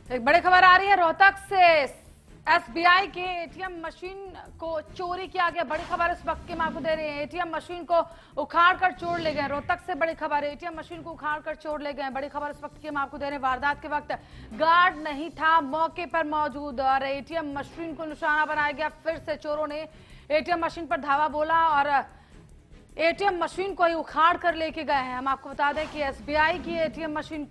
एक बड़ी खबर आ रही है रोहतक से। एसबीआई के एटीएम मशीन को चोरी किया गया। बड़ी खबर इस वक्त की हम आपको दे रहे हैं। एटीएम मशीन को उखाड़ कर चोर ले गए। रोहतक से बड़ी खबर है, एटीएम मशीन को उखाड़ कर चोर ले गए। बड़ी खबर इस वक्त की हम आपको दे रहे हैं। वारदात के वक्त गार्ड नहीं था मौके पर मौजूद और एटीएम मशीन को निशाना बनाया गया। फिर से चोरों ने एटीएम मशीन पर धावा बोला और एटीएम मशीन को ही उखाड़ कर लेके गए हैं। हम आपको बता दें कि एसबीआई की एटीएम मशीन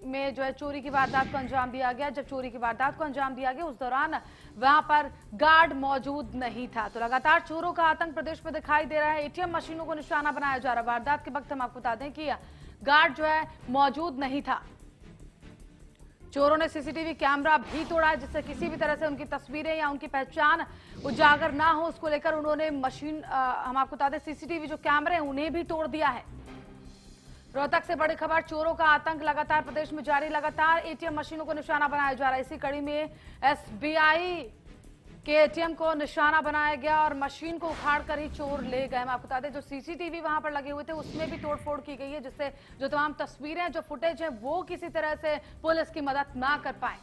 में जो है चोरी की वारदात को अंजाम दिया गया। जब चोरी की वारदात को अंजाम दिया गया उस दौरान वहां पर गार्ड मौजूद नहीं था। तो लगातार चोरों का आतंक प्रदेश में दिखाई दे रहा है। एटीएम मशीनों को निशाना बनाया जा रहा है। वारदात के वक्त हम आपको बता दें कि गार्ड जो है मौजूद नहीं था। चोरों ने सीसीटीवी कैमरा भी तोड़ा है, जिससे किसी भी तरह से उनकी तस्वीरें या उनकी पहचान उजागर ना हो, उसको लेकर उन्होंने मशीन हम आपको बता दें सीसीटीवी जो कैमरे हैं उन्हें भी तोड़ दिया है। रोहतक से बड़ी खबर, चोरों का आतंक लगातार प्रदेश में जारी। लगातार एटीएम मशीनों को निशाना बनाया जा रहा है। इसी कड़ी में एसबीआई के एटीएम को निशाना बनाया गया और मशीन को उखाड़ कर ही चोर ले गए। हम आपको बता दें जो सीसीटीवी वहां पर लगे हुए थे उसमें भी तोड़फोड़ की गई है, जिससे जो तमाम तस्वीरें जो फुटेज है वो किसी तरह से पुलिस की मदद ना कर पाए।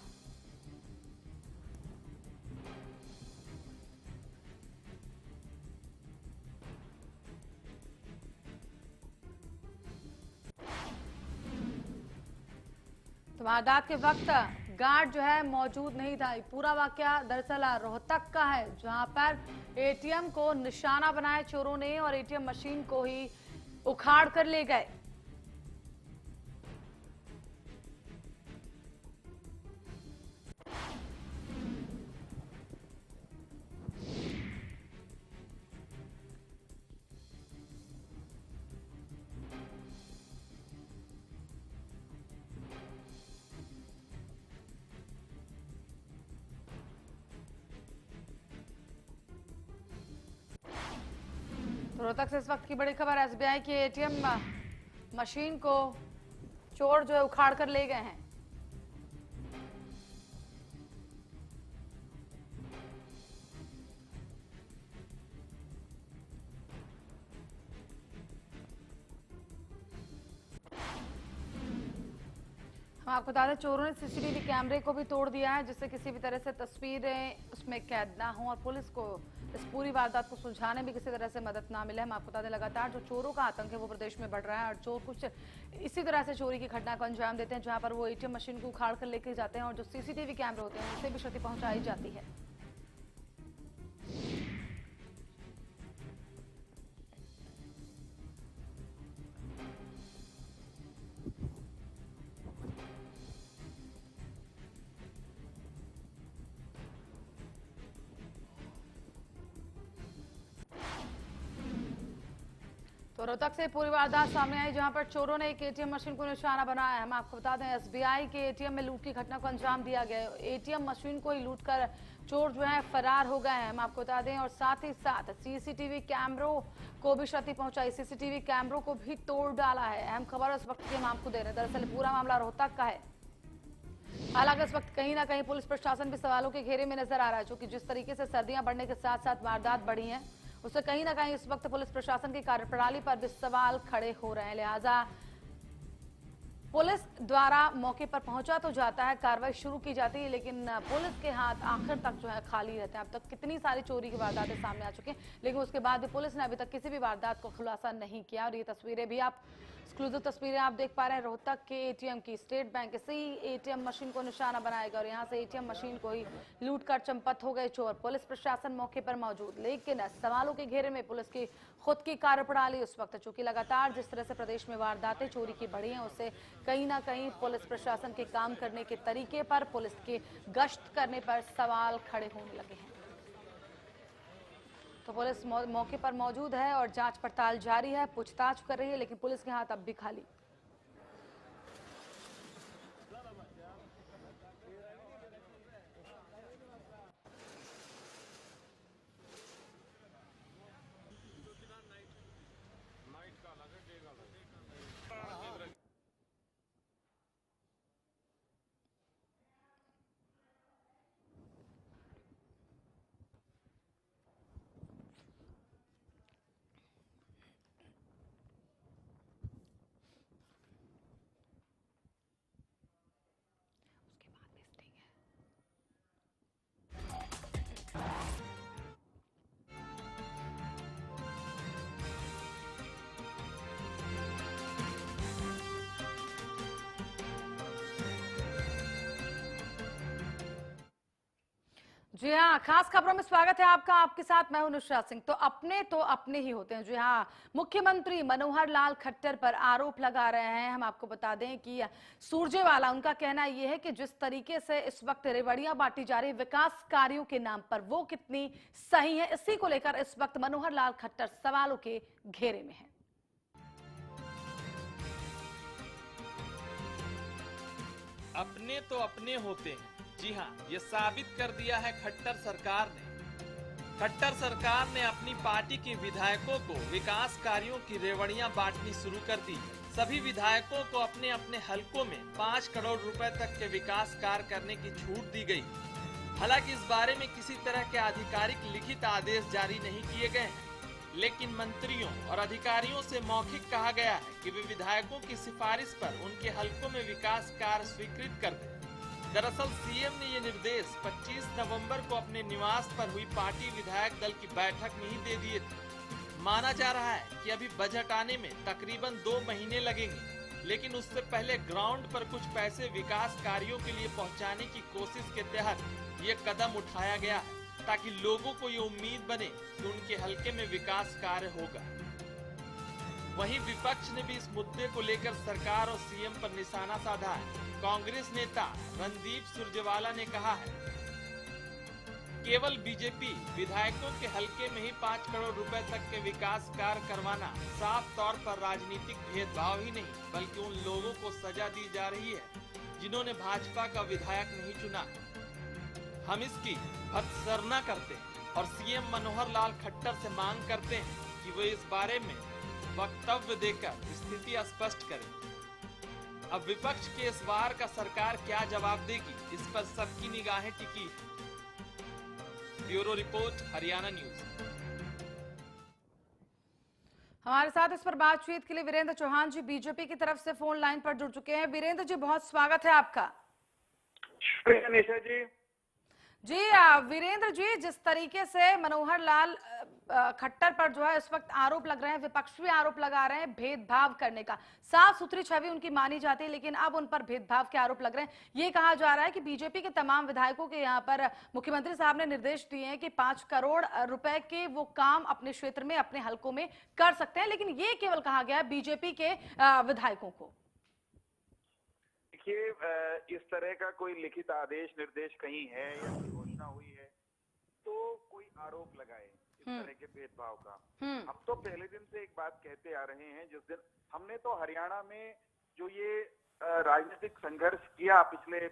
वारदात के वक्त गार्ड जो है मौजूद नहीं था। पूरा वाकया दरअसल रोहतक का है, जहां पर एटीएम को निशाना बनाया चोरों ने और एटीएम मशीन को ही उखाड़ कर ले गए। रोहतक से इस वक्त की बड़ी खबर, एसबीआई की एटीएम मशीन को चोर जो है उखाड़ कर ले गए हैं। हम आपको बता दें चोरों ने सीसीटीवी कैमरे को भी तोड़ दिया है, जिससे किसी भी तरह से तस्वीरें उसमें कैद ना हो और पुलिस को इस पूरी वारदात को सुलझाने में किसी तरह से मदद ना मिले। हम आपको बता दें लगातार जो चोरों का आतंक है वो प्रदेश में बढ़ रहा है और चोर कुछ इसी तरह से चोरी की घटना को अंजाम देते हैं, जहां पर वो एटीएम मशीन को उखाड़ कर लेके जाते हैं और जो सीसीटीवी कैमरे होते हैं उससे भी क्षति पहुंचाई जाती है। तो रोहतक से पूरी वारदात सामने आई, जहां पर चोरों ने एक एटीएम मशीन को निशाना बनाया है। हम आपको बता दें एसबीआई के एटीएम में लूट की घटना को अंजाम दिया गया। एटीएम मशीन को ही लूट कर चोर जो है फरार हो गए हैं। हम आपको बता दें और साथ ही साथ सीसीटीवी कैमरों को भी क्षति पहुंचाई, सीसीटीवी कैमरों को भी तोड़ डाला है। अहम खबर इस वक्त की हम आपको दे रहे हैं। दरअसल पूरा मामला रोहतक का है। हालांकि इस वक्त कहीं ना कहीं पुलिस प्रशासन भी सवालों के घेरे में नजर आ रहा है, क्योंकि जिस तरीके से सर्दियां बढ़ने के साथ साथ वारदात बढ़ी हैं उससे कहीं ना कहीं इस वक्त पुलिस प्रशासन की कार्यप्रणाली पर भी सवाल खड़े हो रहे हैं। लिहाजा पुलिस द्वारा मौके पर पहुंचा तो जाता है, कार्रवाई शुरू की जाती है, लेकिन पुलिस के हाथ आखिर तक जो है खाली रहते हैं। अब तक कितनी सारी चोरी की वारदातें सामने आ चुकी हैं, लेकिन उसके बाद भी पुलिस ने अभी तक किसी भी वारदात को खुलासा नहीं किया। और ये तस्वीरें भी आप एक्सक्लूसिव तस्वीरें आप देख पा रहे हैं रोहतक के एटीएम की। स्टेट बैंक से ही एटीएम मशीन को निशाना बनाएगा और यहाँ से एटीएम मशीन को ही लूट कर चंपत हो गए चोर। पुलिस प्रशासन मौके पर मौजूद, लेकिन सवालों के घेरे में पुलिस की खुद की कार्यप्रणाली उस वक्त, चूंकि लगातार जिस तरह से प्रदेश में वारदातें चोरी की बढ़ी हैं उससे कहीं ना कहीं पुलिस प्रशासन के काम करने के तरीके पर, पुलिस के गश्त करने पर सवाल खड़े होने लगे हैं। तो पुलिस मौके पर मौजूद है और जांच पड़ताल जारी है, पूछताछ कर रही है, लेकिन पुलिस के हाथ अब भी खाली। जी हाँ, खास खबरों में स्वागत है आपका। आपके साथ मैं हूं नुसरात सिंह। तो अपने ही होते हैं। जी हाँ, मुख्यमंत्री मनोहर लाल खट्टर पर आरोप लगा रहे हैं। हम आपको बता दें कि सुरजेवाला, उनका कहना यह है कि जिस तरीके से इस वक्त रेवड़ियां बांटी जा रही विकास कार्यों के नाम पर, वो कितनी सही है, इसी को लेकर इस वक्त मनोहर लाल खट्टर सवालों के घेरे में है। अपने तो अपने होते हैं। जी हाँ, ये साबित कर दिया है खट्टर सरकार ने। खट्टर सरकार ने अपनी पार्टी के विधायकों को विकास कार्यों की रेवड़ियां बांटनी शुरू कर दी। सभी विधायकों को अपने अपने हलकों में 5 करोड़ रुपए तक के विकास कार्य करने की छूट दी गई। हालांकि इस बारे में किसी तरह के आधिकारिक लिखित आदेश जारी नहीं किए गए हैं, लेकिन मंत्रियों और अधिकारियों से मौखिक कहा गया है कि वे विधायकों की सिफारिश पर उनके हलकों में विकास कार्य स्वीकृत कर दें। दरअसल सीएम ने ये निर्देश 25 नवंबर को अपने निवास पर हुई पार्टी विधायक दल की बैठक में ही दे दिए थे। माना जा रहा है कि अभी बजट आने में तकरीबन 2 महीने लगेंगे, लेकिन उससे पहले ग्राउंड पर कुछ पैसे विकास कार्यों के लिए पहुंचाने की कोशिश के तहत ये कदम उठाया गया है, ताकि लोगों को ये उम्मीद बने कि उनके हलके में विकास कार्य होगा। वहीं विपक्ष ने भी इस मुद्दे को लेकर सरकार और सीएम पर निशाना साधा है। कांग्रेस नेता रणदीप सुरजेवाला ने कहा है, केवल बीजेपी विधायकों के हलके में ही 5 करोड़ रुपए तक के विकास कार्य करवाना साफ तौर पर राजनीतिक भेदभाव ही नहीं, बल्कि उन लोगों को सजा दी जा रही है जिन्होंने भाजपा का विधायक नहीं चुना। हम इसकी भत्सना करते हैं और सीएम मनोहर लाल खट्टर से मांग करते हैं कि वे इस बारे में वक्तव्य देकर स्थिति स्पष्ट करें। अब विपक्ष के इस वार का सरकार क्या जवाब देगी, इस पर सबकी निगाहें टिकी। Bureau report, Haryana news. हमारे साथ इस पर बातचीत के लिए वीरेंद्र चौहान जी बीजेपी की तरफ से फोन लाइन पर जुड़ चुके हैं। वीरेंद्र जी, बहुत स्वागत है आपका। शुक्रिया निशा जी। जी वीरेंद्र जी, जिस तरीके से मनोहर लाल खट्टर पर जो है इस वक्त आरोप लग रहे हैं, विपक्ष भी आरोप लगा रहे हैं भेदभाव करने का, साफ सुथरी छवि उनकी मानी जाती है, लेकिन अब उन पर भेदभाव के आरोप लग रहे हैं। ये कहा जा रहा है कि बीजेपी के तमाम विधायकों के यहाँ पर मुख्यमंत्री साहब ने निर्देश दिए हैं कि 5 करोड़ रुपए के वो काम अपने क्षेत्र में, अपने हलकों में कर सकते हैं, लेकिन ये केवल कहा गया है बीजेपी के विधायकों को। देखिए, इस तरह का कोई लिखित आदेश निर्देश कहीं है या कोई घोषणा हुई है तो कोई आरोप लगाए इस तरह के भेदभाव का। हम तो पहले दिन से एक बात कहते आ रहे हैं। जिस दिन हमने तो हरियाणा में जो ये राजनीतिक संघर्ष किया पिछले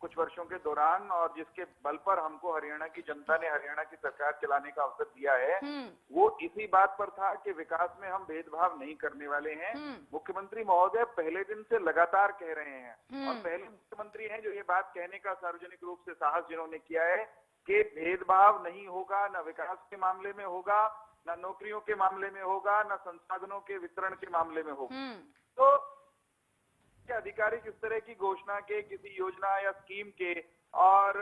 कुछ वर्षों के दौरान, और जिसके बल पर हमको हरियाणा की जनता ने हरियाणा की सरकार चलाने का अवसर दिया है, वो इसी बात पर था कि विकास में हम भेदभाव नहीं करने वाले हैं। मुख्यमंत्री महोदय पहले दिन से लगातार कह रहे हैं, और पहले मुख्यमंत्री हैं जो ये बात कहने का सार्वजनिक रूप से साहस जिन्होंने किया है कि भेदभाव नहीं होगा, न विकास के मामले में होगा, न नौकरियों के मामले में होगा, न संसाधनों के वितरण के मामले में होगा। तो अधिकारी किस तरह की घोषणा के, किसी योजना या स्कीम के, और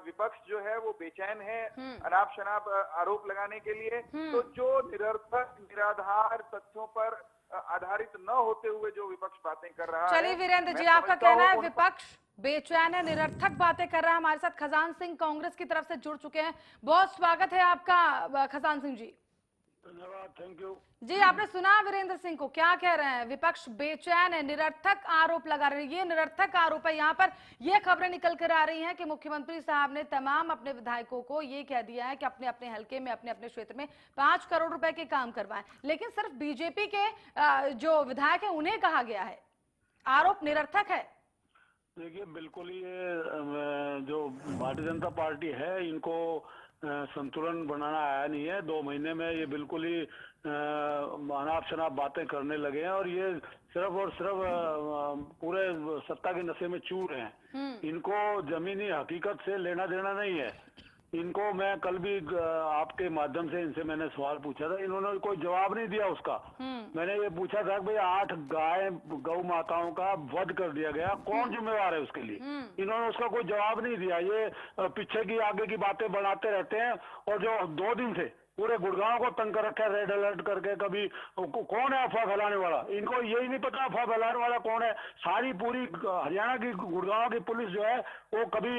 विपक्ष जो है वो बेचैन है अनाप शनाप आरोप लगाने के लिए। तो जो निरर्थक, निराधार, तथ्यों पर आधारित न होते हुए जो विपक्ष बातें कर रहा है। चलिए वीरेंद्र जी, आपका कहना है विपक्ष बेचैन है, निरर्थक बातें कर रहा है। हमारे साथ खजान सिंह कांग्रेस की तरफ से जुड़ चुके हैं। बहुत स्वागत है आपका खजान सिंह जी। धन्यवाद, थैंक यू जी। आपने सुना वीरेंद्र सिंह को, क्या कह रहे हैं? विपक्ष बेचैन है, निरर्थक आरोप लगा रहे हैं। ये निरर्थक आरोप है। यहाँ पर ये खबरें निकल कर आ रही हैं कि मुख्यमंत्री साहब ने तमाम अपने विधायकों को ये कह दिया है कि अपने अपने हलके में, अपने अपने क्षेत्र में 5 करोड़ रुपए के काम करवाएं, लेकिन सिर्फ बीजेपी के जो विधायक है उन्हें कहा गया है। आरोप निरर्थक है। देखिए, बिल्कुल ये जो भारतीय जनता पार्टी है, इनको संतुलन बनाना आया नहीं है। 2 महीने में ये बिल्कुल ही अनाप शनाप बातें करने लगे हैं, और ये सिर्फ और सिर्फ पूरे सत्ता के नशे में चूर हैं। इनको जमीनी हकीकत से लेना देना नहीं है। इनको मैं कल भी आपके माध्यम से इनसे मैंने सवाल पूछा था, इन्होंने कोई जवाब नहीं दिया उसका। मैंने ये पूछा था कि भाई 8 गौ माताओं का वध कर दिया गया, कौन जिम्मेवार है उसके लिए? इन्होंने उसका कोई जवाब नहीं दिया। ये पीछे की आगे की बातें बनाते रहते हैं, और जो 2 दिन से पूरे गुड़गांव को तंग कर रखा है रेड अलर्ट करके। कभी कौन है अफवाह फैलाने वाला, इनको यही नहीं पता अफवाह फैलाने वाला कौन है। सारी पूरी हरियाणा की गुड़गांव की पुलिस जो है वो कभी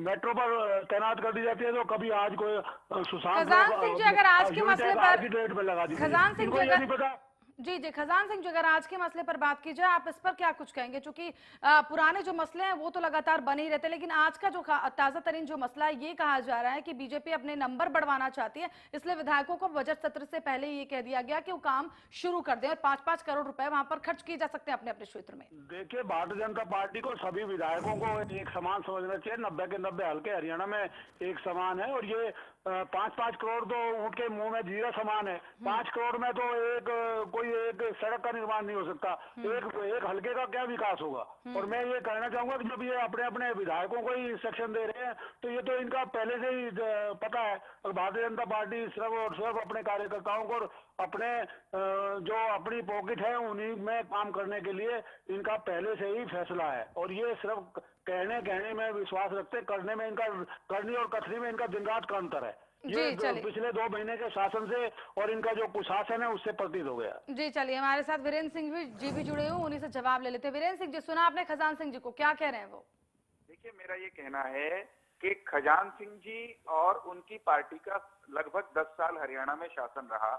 मेट्रो पर तैनात कर दी जाती है, तो कभी आज कोई सुशांत खजान सिंह जी, अगर आज के मसले पर डेट पे लगा दी, खजान सिंह इनको जी ये नहीं पता। जी जी, खजान सिंह जी, अगर आज के मसले पर बात की जाए, आप इस पर क्या कुछ कहेंगे? क्योंकि पुराने जो मसले हैं वो तो लगातार बने ही रहते हैं, लेकिन आज का जो ताजा तरीन जो मसला है, ये कहा जा रहा है कि बीजेपी अपने नंबर बढ़वाना चाहती है, इसलिए विधायकों को बजट सत्र से पहले ये कह दिया गया कि वो काम शुरू कर दें और 5-5 करोड़ रुपए वहां पर खर्च किए जा सकते हैं अपने अपने क्षेत्र में। देखिए, भारतीय जनता पार्टी को सभी विधायकों को एक समान समझना चाहिए। 90 के 90 हल्के हरियाणा में एक समान है, और ये 5-5 करोड़ तो ऊँट के मुंह में जीरा समान है। 5 करोड़ में तो कोई एक सड़क का निर्माण नहीं हो सकता, एक हल्के का क्या विकास होगा। और मैं ये कहना चाहूंगा कि जब ये अपने अपने विधायकों को ही इंस्ट्रक्शन दे रहे हैं, तो ये तो इनका पहले से ही पता है। और भारतीय जनता पार्टी सिर्फ और सिर्फ अपने कार्यकर्ताओं को अपने जो अपनी पॉकेट है उन्हीं में काम करने के लिए इनका पहले से ही फैसला है। और ये सिर्फ कहने में विश्वास रखते, करने में इनका, करनी और कथनी में इनका दिन रात का अंतर है। ये पिछले 2 महीने के शासन से और इनका जो कुशासन है उससे प्रतीत हो गया। जी चलिए, हमारे साथ वीरेंद्र सिंह जी भी जुड़े हुए, उन्हीं से जवाब ले लेते हैं। वीरेंद्र सिंह जी, सुना आपने खजान सिंह जी को, क्या कह रहे हैं वो? देखिए, मेरा ये कहना है कि खजान सिंह जी और उनकी पार्टी का लगभग 10 साल हरियाणा में शासन रहा।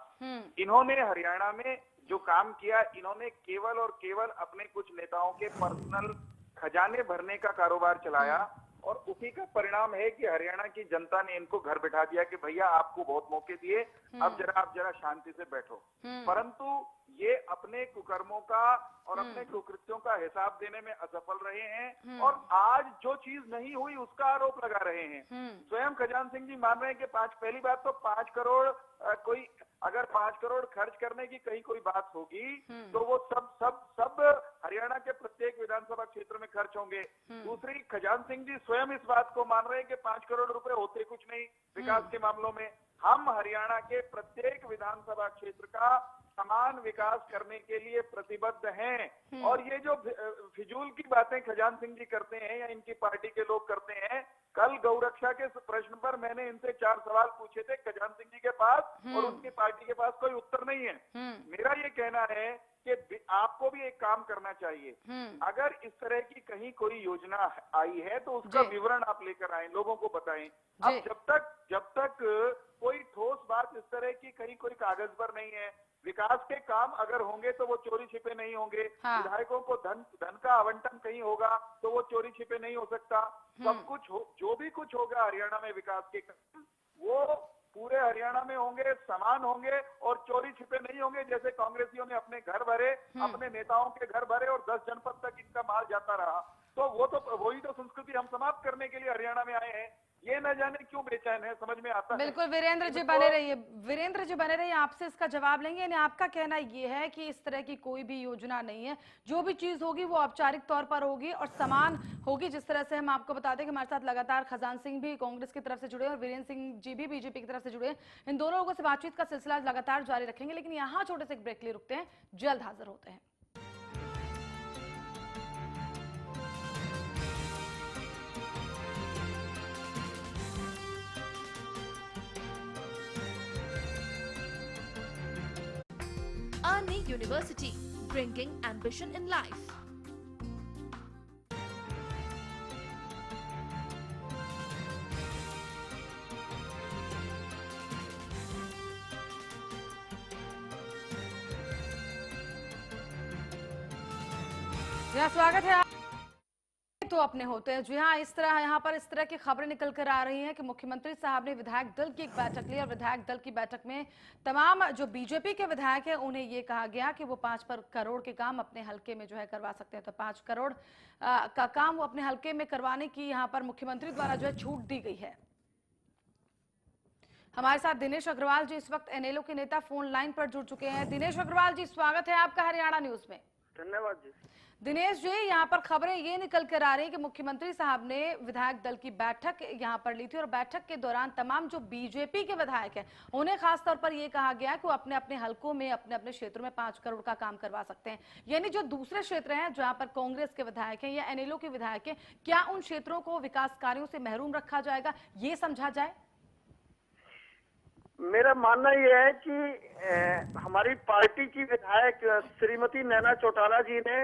इन्होंने हरियाणा में जो काम किया, इन्होंने केवल और केवल अपने कुछ नेताओं के पर्सनल खजाने भरने का कारोबार चलाया, और उसी का परिणाम है कि हरियाणा की जनता ने इनको घर बिठा दिया कि भैया आपको बहुत मौके दिए, अब आप जरा शांति से बैठो। परंतु ये अपने कुकर्मों का और अपने कुकृत्यों का हिसाब देने में असफल रहे हैं, और आज जो चीज नहीं हुई उसका आरोप लगा रहे हैं। स्वयं खजान सिंह जी मान रहे हैं कि पहली बात तो 5 करोड़ कोई अगर 5 करोड़ खर्च करने की कहीं कोई बात होगी तो वो सब हरियाणा के प्रत्येक विधानसभा क्षेत्र में खर्च होंगे। दूसरी, खजान सिंह जी स्वयं इस बात को मान रहे हैं कि 5 करोड़ रुपए होते कुछ नहीं विकास के मामलों में। हम हरियाणा के प्रत्येक विधानसभा क्षेत्र का समान विकास करने के लिए प्रतिबद्ध हैं। और ये जो फिजूल की बातें खजान सिंह जी करते हैं या इनकी पार्टी के लोग करते हैं, कल गौरक्षा के प्रश्न पर मैंने इनसे 4 सवाल पूछे थे खजान सिंह जी के पास, और उनकी पार्टी के पास कोई उत्तर नहीं है। मेरा ये कहना है कि आपको भी एक काम करना चाहिए, अगर इस तरह की कहीं कोई योजना आई है तो उसका विवरण आप लेकर आए, लोगों को बताएं। अब जब तक कोई ठोस बात इस तरह की कहीं कोई कागज पर नहीं है, विकास के काम अगर होंगे तो वो चोरी छिपे नहीं होंगे। विधायकों को धन का आवंटन कहीं होगा तो वो चोरी छिपे नहीं हो सकता। सब कुछ जो भी कुछ होगा हरियाणा में विकास के काम, वो पूरे हरियाणा में होंगे, समान होंगे और चोरी छिपे नहीं होंगे। जैसे कांग्रेसियों ने अपने घर भरे, अपने नेताओं के घर भरे और 10 जनपद तक इनका माल जाता रहा, तो वही तो संस्कृति हम समाप्त करने के लिए हरियाणा में आए हैं। ये न जाने क्यों बेचैन है, समझ में आता है। बिल्कुल वीरेंद्र जी बने रहिए, वीरेंद्र जी बने रहिए, आपसे इसका जवाब लेंगे। यानी आपका कहना ये है कि इस तरह की कोई भी योजना नहीं है, जो भी चीज होगी वो औपचारिक तौर पर होगी और समान होगी। जिस तरह से हम आपको बताते हैं कि हमारे साथ लगातार खजान सिंह भी कांग्रेस की तरफ से जुड़े और वीरेंद्र सिंह जी भी बीजेपी की तरफ से जुड़े। इन दोनों लोगों से बातचीत का सिलसिला लगातार जारी रखेंगे, लेकिन यहाँ छोटे से एक ब्रेक के लिए रुकते हैं, जल्द हाजिर होते हैं। Arni University, bringing ambition in life. स्वागत है। तो अपने होते हैं जी हाँ, यहाँ पर इस तरह की खबरें निकल कर आ रही हैं कि मुख्यमंत्री साहब ने विधायक दल की एक बैठक ली और विधायक दल की बैठक में तमाम जो बीजेपी के विधायक हैं उन्हें ये कहा गया कि वो 5 करोड़ के काम अपने हलके में जो है करवा सकते हैं। तो 5 करोड़ का काम वो अपने हलके में करवाने की यहाँ पर मुख्यमंत्री द्वारा जो है छूट दी गई है। हमारे साथ दिनेश अग्रवाल जी इस वक्त एनएलओ के नेता फोन लाइन पर जुड़ चुके हैं। दिनेश अग्रवाल जी, स्वागत है आपका हरियाणा न्यूज में। धन्यवाद जी। दिनेश जी, यहाँ पर खबरें ये निकल कर आ रही है कि मुख्यमंत्री साहब ने विधायक दल की बैठक यहाँ पर ली थी और बैठक के दौरान तमाम जो बीजेपी के विधायक हैं उन्हें खास तौर पर ये कहा गया कि वो अपने अपने हलकों में अपने अपने क्षेत्रों में 5 करोड़ का काम करवा सकते हैं। यानी जो दूसरे क्षेत्र हैं जहाँ पर कांग्रेस के विधायक हैं या एनएलओ के विधायक हैं, क्या उन क्षेत्रों को विकास कार्यों से महरूम रखा जाएगा, ये समझा जाए? मेरा मानना यह है कि हमारी पार्टी की विधायक श्रीमती नैना चौटाला जी ने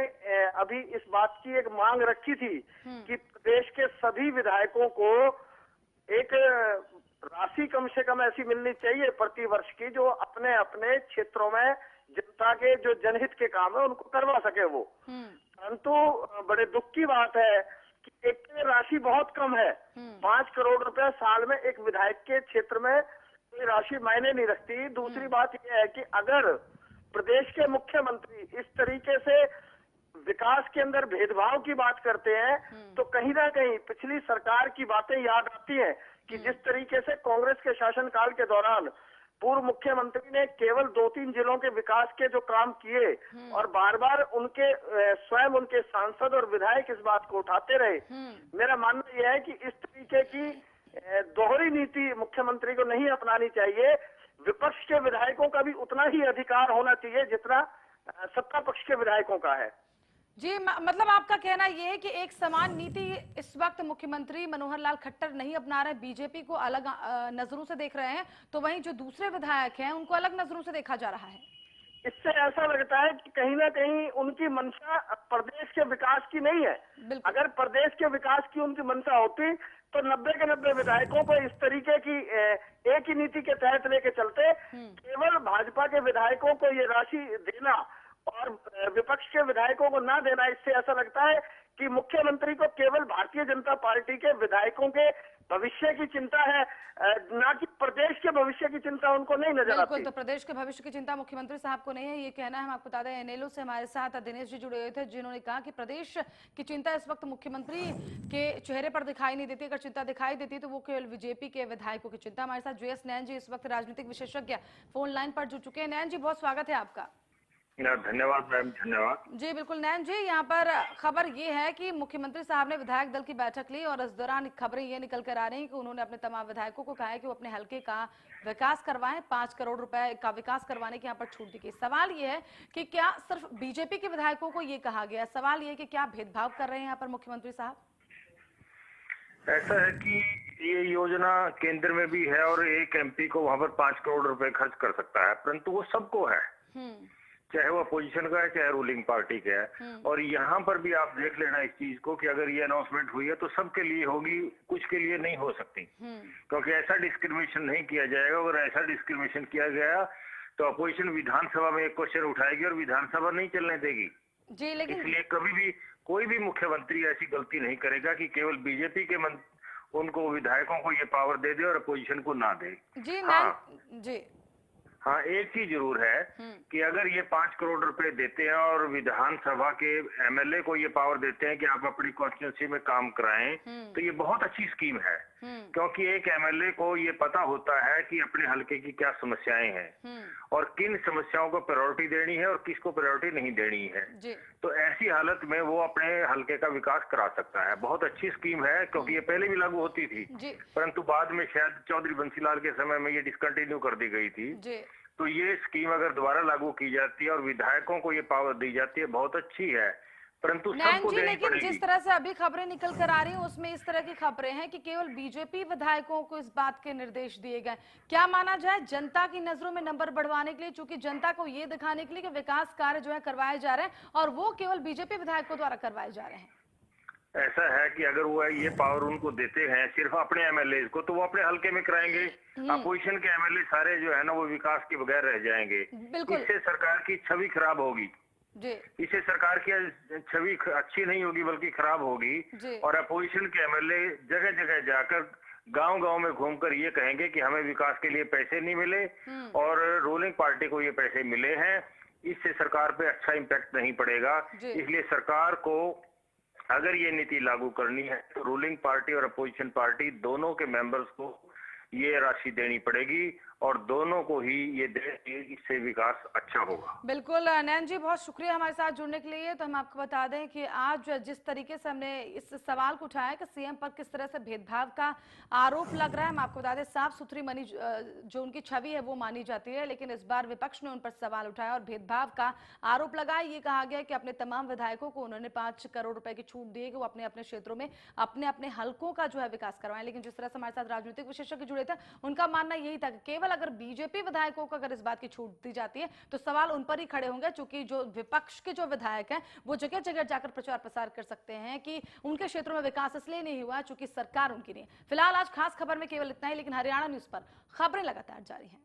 अभी इस बात की एक मांग रखी थी कि प्रदेश के सभी विधायकों को एक राशि कम से कम ऐसी मिलनी चाहिए प्रति वर्ष की जो अपने अपने क्षेत्रों में जनता के जो जनहित के काम है उनको करवा सके वो। परंतु बड़े दुख की बात है कि एक तो राशि बहुत कम है, 5 करोड़ रुपए साल में एक विधायक के क्षेत्र में कोई राशि मायने नहीं रखती। दूसरी बात यह है कि अगर प्रदेश के मुख्यमंत्री इस तरीके से विकास के अंदर भेदभाव की बात करते हैं तो कहीं ना कहीं पिछली सरकार की बातें याद आती हैं कि जिस तरीके से कांग्रेस के शासनकाल के दौरान पूर्व मुख्यमंत्री ने केवल 2-3 जिलों के विकास के जो काम किए और बार बार उनके स्वयं उनके सांसद और विधायक इस बात को उठाते रहे। मेरा मानना यह है कि इस तरीके की दोहरी नीति मुख्यमंत्री को नहीं अपनानी चाहिए। विपक्ष के विधायकों का भी उतना ही अधिकार होना चाहिए जितना सत्ता पक्ष के विधायकों का है। जी, मतलब आपका कहना यह है कि एक समान नीति इस वक्त मुख्यमंत्री मनोहर लाल खट्टर नहीं अपना रहे, बीजेपी को अलग नजरों से देख रहे हैं, तो वहीं जो दूसरे विधायक हैं उनको अलग नजरों से देखा जा रहा है। इससे ऐसा लगता है कि कहीं ना कहीं उनकी मंशा प्रदेश के विकास की नहीं है। अगर प्रदेश के विकास की उनकी मंशा होती तो 90 के 90 विधायकों को इस तरीके की एक ही नीति के तहत लेके चलते। केवल भाजपा के विधायकों को ये राशि देना और विपक्ष के विधायकों को ना देना, इससे ऐसा लगता है कि मुख्यमंत्री को केवल भारतीय जनता पार्टी के विधायकों के भविष्य की चिंता है, ना कि प्रदेश के भविष्य की चिंता उनको नहीं नजर आती। तो प्रदेश के भविष्य की चिंता मुख्यमंत्री साहब को नहीं है, ये कहना है। हम आपको बता दें एनएलओ से हमारे साथ दिनेश जी जुड़े हुए थे, जिन्होंने कहा कि प्रदेश की चिंता इस वक्त मुख्यमंत्री के चेहरे पर दिखाई नहीं देती। अगर चिंता दिखाई देती तो वो केवल बीजेपी के विधायकों की चिंता। हमारे साथ JS नैन जी इस वक्त राजनीतिक विशेषज्ञ फोन लाइन पर जुड़ चुके हैं। नैन जी, बहुत स्वागत है आपका। धन्यवाद मैम, धन्यवाद। जी बिल्कुल नैन जी, यहाँ पर खबर ये है कि मुख्यमंत्री साहब ने विधायक दल की बैठक ली और इस दौरान खबरें ये निकल कर आ रही हैं कि उन्होंने अपने तमाम विधायकों को कहा है कि वो अपने हलके का विकास करवाएं। 5 करोड़ रुपए का विकास करवाने की यहाँ पर छूट दी गई। सवाल ये है कि क्या सिर्फ बीजेपी के विधायकों को ये कहा गया? सवाल ये है कि क्या भेदभाव कर रहे हैं यहाँ पर मुख्यमंत्री साहब? ऐसा है कि ये योजना केंद्र में भी है और एक MP को वहां पर 5 करोड़ रुपए खर्च कर सकता है, परंतु वो सबको है, चाहे वो अपोजिशन का है चाहे रूलिंग पार्टी का है। और यहाँ पर भी आप देख लेना इस चीज को कि अगर ये अनाउंसमेंट हुई है तो सबके लिए होगी, कुछ के लिए नहीं हो सकती, क्योंकि ऐसा डिस्क्रिमिनेशन नहीं किया जाएगा। अगर ऐसा डिस्क्रिमिनेशन किया गया तो अपोजिशन विधानसभा में एक क्वेश्चन उठाएगी और विधानसभा नहीं चलने देगी। जी, लेकिन इसलिए कभी भी कोई भी मुख्यमंत्री ऐसी गलती नहीं करेगा कि केवल बीजेपी के उनको विधायकों को ये पावर दे दे और अपोजिशन को ना दे। जी हाँ, एक चीज जरूर है कि अगर ये 5 करोड़ रुपए देते हैं और विधानसभा के MLA को ये पावर देते हैं कि आप अपनी कॉन्स्टिट्यूंसी में काम कराएं, तो ये बहुत अच्छी स्कीम है, क्योंकि एक MLA को ये पता होता है कि अपने हलके की क्या समस्याएं हैं और किन समस्याओं को प्रायोरिटी देनी है और किसको प्रायोरिटी नहीं देनी है। तो ऐसी हालत में वो अपने हलके का विकास करा सकता है। बहुत अच्छी स्कीम है, क्योंकि ये पहले भी लागू होती थी, परंतु बाद में शायद चौधरी बंसीलाल के समय में ये डिसकंटिन्यू कर दी गई थी। तो ये स्कीम अगर दोबारा लागू की जाती है और विधायकों को ये पावर दी जाती है, बहुत अच्छी है, परंतु सबको देनी लेकिन पड़ेगी। जिस तरह से अभी खबरें निकल कर आ रही हैं उसमें इस तरह की खबरें हैं कि केवल बीजेपी विधायकों को इस बात के निर्देश दिए गए। क्या माना जाए, जनता की नजरों में नंबर बढ़वाने के लिए, चूंकि जनता को ये दिखाने के लिए कि विकास कार्य जो है करवाए जा रहे हैं और वो केवल बीजेपी विधायकों द्वारा करवाए जा रहे हैं? ऐसा है कि अगर वो ये पावर उनको देते हैं सिर्फ अपने MLA को, तो वो अपने हलके में कराएंगे। अपोजिशन के MLA सारे जो है ना वो विकास के बगैर रह जाएंगे। इससे सरकार की छवि खराब होगी, इससे सरकार की छवि अच्छी नहीं होगी बल्कि खराब होगी। और अपोजिशन के MLA जगह जगह जाकर गांव-गांव में घूमकर ये कहेंगे कि हमें विकास के लिए पैसे नहीं मिले और रूलिंग पार्टी को ये पैसे मिले हैं। इससे सरकार पे अच्छा इम्पैक्ट नहीं पड़ेगा। इसलिए सरकार को अगर ये नीति लागू करनी है तो रूलिंग पार्टी और अपोजिशन पार्टी दोनों के मेंबर्स को ये राशि देनी पड़ेगी और दोनों को ही ये दे, इससे विकास अच्छा अच्छा होगा। बिल्कुल नयन जी, बहुत शुक्रिया हमारे साथ जुड़ने के लिए। तो हम आपको बता दें कि आज जिस तरीके से हमने इस सवाल को उठाया कि सीएम पर किस तरह से भेदभाव का आरोप लग रहा है, हम आपको बता दें साफ सुथरी मनी जो उनकी छवि है वो मानी जाती है, लेकिन इस बार विपक्ष ने उन पर सवाल उठाया और भेदभाव का आरोप लगाया। ये कहा गया कि अपने तमाम विधायकों को उन्होंने 5 करोड़ रुपए की छूट दी है कि वो अपने अपने क्षेत्रों में अपने अपने हलकों का जो है विकास करवाएं। लेकिन जिस तरह से हमारे साथ राजनीतिक विशेषज्ञ जुड़े थे, उनका मानना यही था कि केवल अगर बीजेपी विधायकों को अगर इस बात की छूट दी जाती है तो सवाल उन पर ही खड़े होंगे, क्योंकि जो विपक्ष के जो विधायक हैं वो जगह जगह जाकर प्रचार प्रसार कर सकते हैं कि उनके क्षेत्रों में विकास इसलिए नहीं हुआ चूंकि सरकार उनकी नहीं। फिलहाल आज खास खबर में केवल इतना ही, लेकिन हरियाणा न्यूज पर खबरें लगातार जारी हैं।